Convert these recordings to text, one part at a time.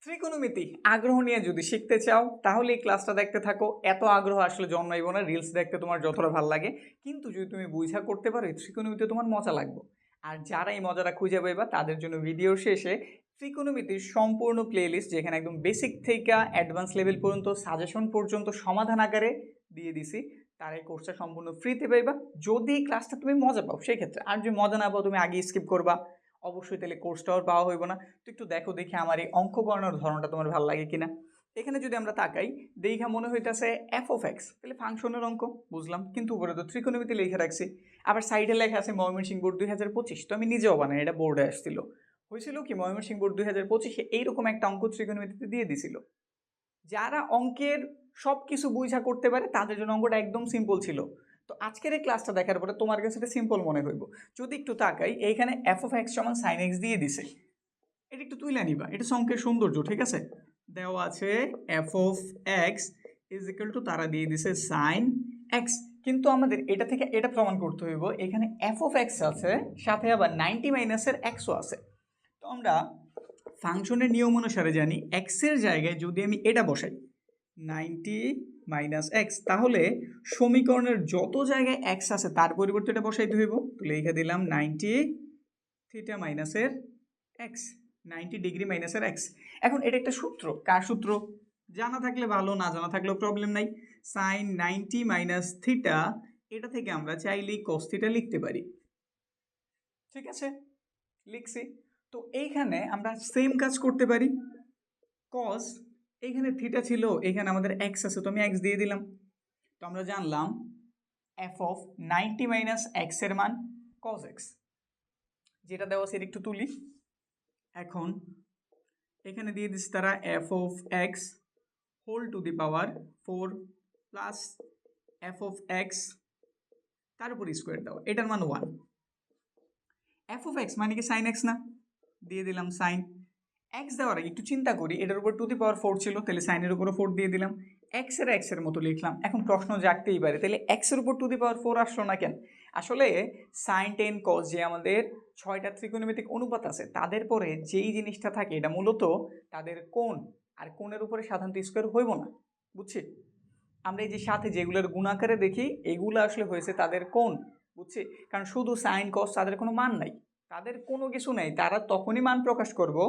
ত্রিকোণমিতি আগ্রহ নিয়ে যদি শিখতে চাও তাহলে এই ক্লাসটা দেখতে থাকো। এত আগ্রহ আসলে জন্মাইব না রিলস দেখতে তোমার যতটা ভালো লাগে, কিন্তু যদি তুমি বুঝা করতে পারো এই ত্রিকোণমিতি তোমার মজা লাগবে। আর যারা এই মজাটা খুঁজে পাইবা তাদের জন্য ভিডিও শেষে ত্রিকোণমিতির সম্পূর্ণ প্লেলিস্ট, যেখানে একদম বেসিক থেকে অ্যাডভান্স লেভেল পর্যন্ত সাজেশন পর্যন্ত সমাধান আকারে দিয়ে দিছি, তার এই কোর্সটা সম্পূর্ণ ফ্রিতে পাইবা যদি এই ক্লাসটা তুমি মজা পাও সেই ক্ষেত্রে। আর যদি মজা না পাও তুমি আগে স্কিপ করবা, অবশ্যই তাহলে কোর্সটাও পাওয়া হইব না। তো একটু দেখো দেখি আমার এই অঙ্ক করানোর ধরনটা তোমার ভালো লাগে কিনা। এখানে যদি আমরা তাকাই দেখা মনে হইতেছে এফ অফ এক্স, তাহলে ফাংশনের অঙ্ক বুঝলাম, কিন্তু উপরে তো ত্রিকোণমিতি লিখে রাখছি। আবার সাইডে লেখা আছে ময়মনসিংহ বোর্ড 2025, তো আমি নিজেও বানাই, এটা বোর্ডে আসছিল। হয়েছিল কি ময়মনসিংহ বোর্ড 2025-এ এইরকম একটা অঙ্ক ত্রিকোণমিতিতে দিয়ে দিছিল। যারা অঙ্কের সব কিছু বুঝা করতে পারে তাদের জন্য অঙ্কটা একদম সিম্পল ছিল। তো আজকের এই ক্লাসটা দেখার পরে তোমার কাছে এটা সিম্পল মনে হইব। যদি একটু তাকাই এইখানে এফ অফ এক্স সমান সাইন এক্স দিয়ে দিছে, এটা একটু তুইলা নিবা, এটা অঙ্কের সৌন্দর্য, ঠিক আছে। দেওয়া আছে F of x is equal two তারা দিয়ে দিছে সাইন এক্স, কিন্তু আমাদের এটা থেকে এটা প্রমাণ করতে হইব এখানে এফ অফ এক্স আছে সাথে আবার 90 মাইনাসের এক্সও আছে। তো আমরা ফাংশনের নিয়ম অনুসারে জানি এক্সের জায়গায় যদি আমি এটা বসাই 90 মাইনাস এক্স, তাহলে সমীকরণের যত জায়গায় এক্স আছে তার পরিবর্তে এটা বসাইতে হইব। তো লিখে দিলাম 90 থিটা মাইনাসের এক্স, 90 ডিগ্রি মাইনাসের এক্স। এখন এটা একটা সূত্র, কার সূত্র জানা থাকলে ভালো, না জানা থাকলেও প্রবলেম নাই। সাইন 90 মাইনাস থিটা, এটা থেকে আমরা চাইলেই কস থিটা লিখতে পারি, ঠিক আছে, লিখছি। তো এইখানে আমরা সেম কাজ করতে পারি। কস এইখানে থিটা ছিল, এখানে আমাদের এক্স আছে, তো আমি এক্স দিয়ে দিলাম। তো আমরা জানলাম এফ অফ 90 মাইনাস এক্স এর মান কস এক্স, যেটা দেওয়া সেটা একটু তুলি। এখন এখানে দিয়ে দিচ্ছে তারা F of X whole to the power 4 plus F of X তার উপর স্কোয়ার দেওয়া, এটার মান 1। এফ অফ এক্স মানে কি সাইন এক্স না, দিয়ে দিলাম সাইন এক্স। দেওয়ার আগে একটু চিন্তা করি, এটার উপর টু দি পাওয়ার 4 ছিল, তাহলে সাইনের উপরও 4 দিয়ে দিলাম। এক্স এর মতো লিখলাম। এখন প্রশ্ন জাগতেই পারে, তাহলে এক্স এর উপর টু দি পাওয়ার 4 আসলো না কেন? আসলে সাইন টেন কস যে আমাদের 6টা ত্রিকোণমিতিক অনুপাত আছে তাদের পরে যেই জিনিসটা থাকে এটা মূলত তাদের কোণ, আর কোণের উপরে সাধারণত স্কোয়ার হইব না, বুঝছি। আমরা এই যে সাথে যেগুলোর গুণাকারে দেখি এগুলো আসলে হয়েছে তাদের কোণ, বুঝছি। কারণ শুধু সাইন কস তাদের কোনো মান নাই, তাদের কোনো কিছু নাই, তারা তখনই মান প্রকাশ করব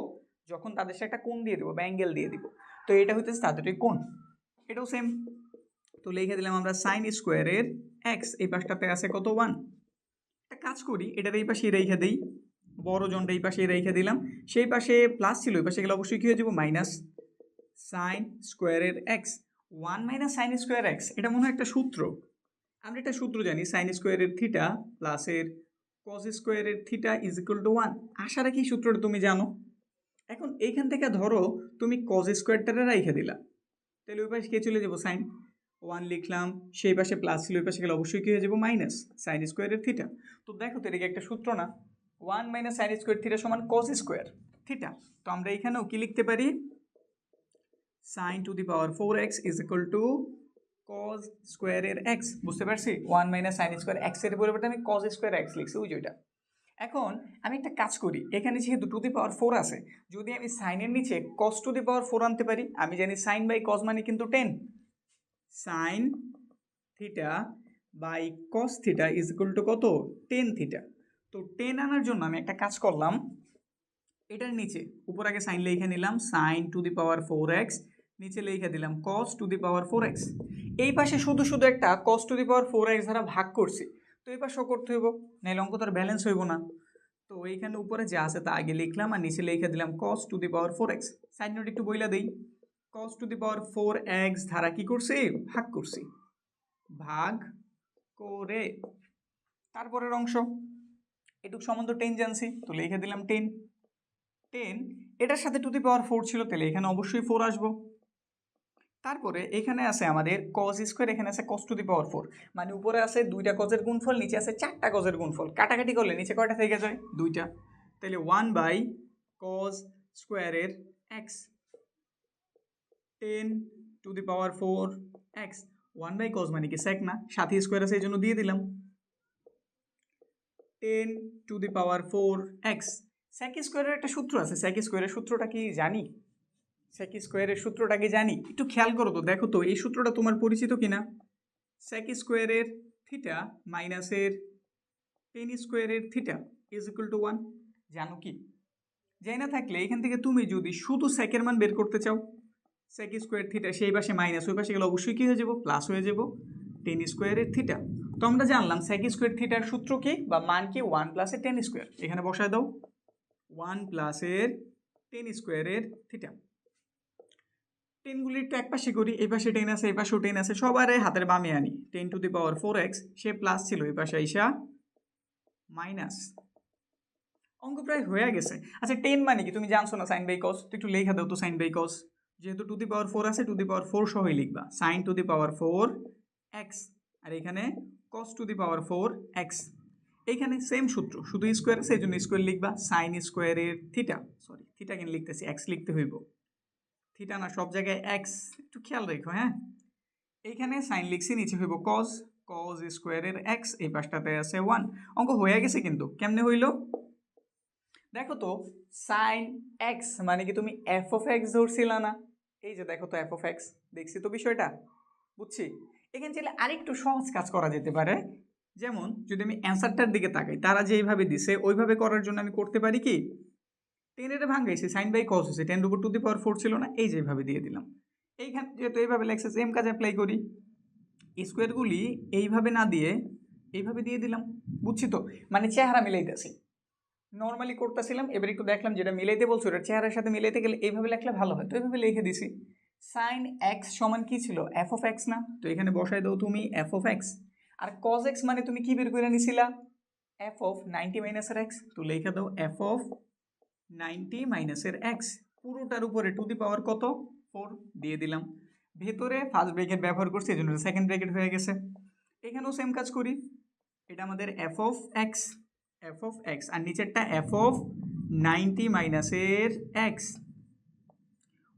যখন তাদের সাথে একটা কোণ দিয়ে দেবো বা অ্যাঙ্গেল দিয়ে দিব। তো এটা হইতেছে তাদের কোণ, এটাও সেম। তো লিখে দিলাম আমরা সাইন স্কোয়ারের এক্স, এই পাশটাতে আছে কত 1। একটা কাজ করি, এটার এই পাশে রেখে দিই, বড় জনটা এই পাশে রেখে দিলাম। সেই পাশে প্লাস ছিল, ওই পাশে গেলে অবশ্যই কী হয়ে যাবো মাইনাস সাইন স্কোয়ারের x. 1 minus sine square x, এটা মনে হয় একটা সূত্র। আমরা একটা সূত্র জানি, সাইন স্কোয়ারের থিটা প্লাসের কস স্কোয়ারের থিটা ইজ ইকুয়াল টু 1। আশা রাখি সূত্রটা তুমি জানো। এখন এইখান থেকে ধরো তুমি কস স্কোয়ারটারে রেখে দিলা, তাহলে ওই পাশে কে চলে যাবো সাইন 1 লিখলাম, সেই পাশে প্লাস ছিল, ওই পাশে গেলে অবশ্যই কী হয়ে যাবো মাইনাস সাইন স্কোয়ারের থিটা। তো দেখো তো এটা কি একটা সূত্র না, 1 মাইনাস সাইন স্কোয়ার থিটা সমান কস স্কোয়ার থিটা। তো আমরা এখানেও কি লিখতে পারি, sine to the power 4x is equal to cos স্কোয়ারের এক্স, বুঝতে পারছি। 1 মাইনাস সাইন স্কোয়ার এক্স এর পরিবর্তে আমি কস স্কোয়ার এক্স লিখছি, ওই যেটা। এখন আমি একটা কাজ করি, এখানে যেহেতু টু দি পাওয়ার 4 আছে, যদি আমি সাইনের নিচে কস টু দি পাওয়ার 4 আনতে পারি, আমি জানি সাইন বাই কস মানে কিন্তু 10, sine theta by cos theta is equal to কত 10 থিটা। তো 10 আনার জন্য আমি একটা কাজ করলাম, এটার নিচে উপর আগে সাইন লিখে নিলাম sign to the power 4x, নিচে লিখে দিলাম cos two the power 4x। এই পাশে শুধু শুধু একটা cos two the power 4x দ্বারা ভাগ করছি, তো এই পাশেও করতে হইব, নাহলে অঙ্ক তার ব্যালেন্স হইব না। তো এইখানে উপরে যা আছে তা আগে লিখলাম আর নিচে লিখে দিলাম cos two the power 4x। Side note একটু বইলা দেই, cos two the power 4x ধারা কি করছি, ভাগ করছি, ভাগ করে তারপরের অংশ এটুক সম্বন্ধ 10 জানছি, তো লিখে দিলাম 10। এটার সাথে টু দি পাওয়ার 4 ছিল, তাহলে এখানে অবশ্যই 4 আসবো। তারপরে এখানে আছে আমাদের cos স্কোয়ার, এখানে আছে cos টু দি পাওয়ার 4, মানে উপরে আছে 2টা cos-এর গুণফল, নিচে আছে 4টা cos-এর গুণফল, কাটাকাটি করলে নিচে কয়টা থেকে যায় 2টা, তাহলে 1 বাই cos স্কোয়ারের x, 10 to the power 4x। 1 by cos মানে কি sec না, সাথে স্কোয়ার আছে এই জন্য দিয়ে দিলাম 10 to the power 4x। sec স্কোয়ারের একটা সূত্র আছে, sec স্কোয়ারের সূত্রটা কি জানি, সেক স্কোয়ারের সূত্রটাকে জানি, একটু খেয়াল করো তো, দেখো তো এই সূত্রটা তোমার পরিচিত কিনা। সেক স্কোয়ারের থিটা মাইনাসের টেন স্কোয়ারের থিটা ইজ ইকুয়াল টু 1, জানো কি? জানি না থাকলে এখান থেকে তুমি যদি শুধু সেকের মান বের করতে চাও, সেক স্কোয়ার থিটা সেই পাশে মাইনাস, ওই পাশে গেলে অবশ্যই কী হয়ে যাবো, প্লাস হয়ে যাব টেন স্কোয়ারের থিটা। তো আমরা জানলাম সেক স্কোয়ার থিটার সূত্র কি বা মান কি, 1 প্লাসের টেন স্কোয়ার। এখানে বসায় দাও 1 প্লাসের টেন স্কোয়ারের থিটা। টেনগুলি একটু এক পাশে করি, এই পাশে টেন আছে এই পাশেও টেন আছে, সবারে হাতের বামে আনি। 10⁴x, সে প্লাস ছিল, এই পাশে আইসা মাইনাস। অঙ্ক প্রায় হয়ে গেছে। আচ্ছা 10 মানে কি তুমি জানছো না, সাইন বাই কস। তো একটু লেখা দাও তো সাইন বাই কস, যেহেতু 2⁴ আছে 2⁴ সহই লিখবা, সাইন 4x, আর এখানে cos 4x। এইখানে সেম সূত্র, শুধু স্কোয়ার আছে এই জন্য স্কোয়ার লিখবা, সাইন স্কোয়ারের থিটা, সরি থিটা কেন লিখতেছি, এক্স লিখতে হইব, থিটা না সব জায়গায় এক্স, একটু খেয়াল রেখো হ্যাঁ। এইখানে সাইন লিখছি, নিচে হইব কজ, কজ স্কোয়ারের এক্স, এই পাশটাতে আছে 1। অঙ্ক হয়ে গেছে কিন্তু, কেমনে হইল দেখো তো, সাইন এক্স মানে কি তুমি এফ অফ এক্স ধরছিলা না, এই যে দেখো তো এফ অফ এক্স, দেখছি তো বিষয়টা, বুঝছি। এখানে চাইলে আরেকটু সহজ কাজ করা যেতে পারে, যেমন যদি আমি অ্যান্সারটার দিকে তাকাই, তারা যেইভাবে দিছে ওইভাবে করার জন্য আমি করতে পারি কি, টেনের ভাঙাইছি, সাইন বাই কস হয়েছে, 10⁴ ছিল না, এই যেভাবে দিয়ে দিলাম। এইখানে যেহেতু এইভাবে লেখছে, সেম কাজ অ্যাপ্লাই করি, স্কোয়ারগুলি এইভাবে না দিয়ে এইভাবে দিয়ে দিলাম, বুঝছি তো, মানে চেহারা মিলাইতেছি। নর্মালি করতেছিলাম, এবার একটু দেখলাম যেটা মিলাইতে বলছো ওটা চেহারার সাথে মিলাইতে গেলে এইভাবে লেখলে ভালো হয়, তো এইভাবে লিখে দিছি। সাইন এক্স সমান কি ছিল, এফ অফ এক্স না, তো এখানে বসাই দাও তুমি এফ অফ এক্স। আর কজ এক্স মানে তুমি কি বের করে নিছিলা, এফ অফ 90 মাইনাসের এক্স, তো লিখে দাও এফ অফ 90 মাইনাসের এক্স, পুরোটার উপরে টু দি পাওয়ার কত 4 দিয়ে দিলাম। ভেতরে ফার্স্ট ব্র্যাকেট ব্যবহার করছি এই জন্য সেকেন্ড ব্র্যাকেট হয়ে গেছে। এখানেও সেম কাজ করি, এটা আমাদের f of x, f of x, আর নিচেরটা এফ অফ 90 মাইনাসের এক্স,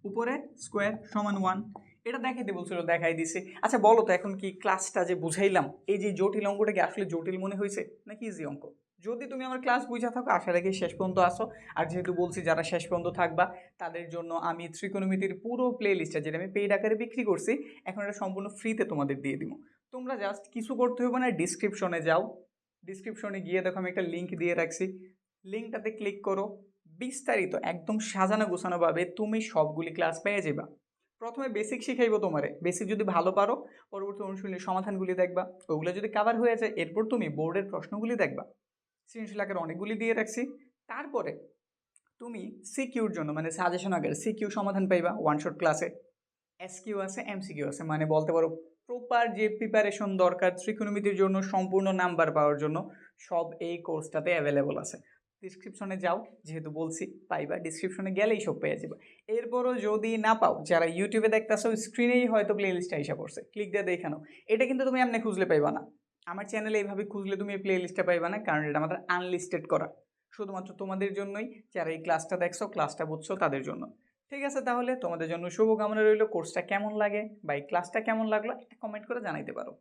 উপরে স্কোয়ার সমান 1। এটা দেখাইতে বলছিল, দেখাই দিছে। আচ্ছা বলো তো এখন কি ক্লাসটা যে বুঝাইলাম, এই যে জটিল অঙ্কটা কি আসলে জটিল মনে হয়েছে নাকি ইজি অঙ্ক? যদি তুমি আমার ক্লাস বুঝা থাকো আশা রাখি শেষ পর্যন্ত আসো। আর যেহেতু বলছি যারা শেষ পর্যন্ত থাকবা তাদের জন্য আমি ত্রিকোণমিতির পুরো প্লে লিস্টটা, যেটা আমি পেইড আকারে বিক্রি করছি, এখন এটা সম্পূর্ণ ফ্রিতে তোমাদের দিয়ে দিব। তোমরা জাস্ট কিছু করতে হবে না, ডিসক্রিপশনে যাও, ডিসক্রিপশনে গিয়ে দেখো আমি একটা লিঙ্ক দিয়ে রাখছি, লিঙ্কটাতে ক্লিক করো, বিস্তারিত একদম সাজানো গোছানোভাবে তুমি সবগুলি ক্লাস পেয়ে যাবা। প্রথমে বেসিক শিখাইবো তোমারে, বেসিক যদি ভালো পারো পরবর্তী অনুশীলনের সমাধানগুলি দেখবা, ওগুলো যদি কভার হয়ে যায় এরপর তুমি বোর্ডের প্রশ্নগুলি দেখবা, সৃজনশীল আকারে অনেকগুলি দিয়ে রাখছি। তারপরে তুমি সিকিউর জন্য মানে সাজেশন আকারে সিকিউ সমাধান পাইবা ওয়ান শট ক্লাসে, এসকিউ আছে এমসিকিউ আছে, মানে বলতে পারো প্রপার যে প্রিপারেশন দরকার ত্রিকোণমিতির জন্য সম্পূর্ণ নাম্বার পাওয়ার জন্য সব এই কোর্সটাতে অ্যাভেলেবল আছে। ডিসক্রিপশনে যাও, যেহেতু বলছি পাইবা, ডিসক্রিপশনে গেলেই সব পেয়ে যাবে। এরপরও যদি না পাও, যারা ইউটিউবে দেখতেছো স্ক্রিনেই হয়তো প্লে লিস্টটা এসে পড়ছে, ক্লিক দিয়ে দেখানো, এটা কিন্তু তুমি এমনি খুঁজলে পাইবা না, আমার চ্যানেলে এইভাবে খুঁজলে তুমি এই প্লে লিস্টটা পাইবা না, কারণ এটা আমাদের আনলিস্টেড করা, শুধুমাত্র তোমাদের জন্যই, যারা এই ক্লাসটা দেখছো ক্লাসটা বুঝছো তাদের জন্য। ঠিক আছে, তাহলে তোমাদের জন্য শুভকামনা রইল। কোর্সটা কেমন লাগে বা এই ক্লাসটা কেমন লাগলো একটা কমেন্ট করে জানাইতে পারো।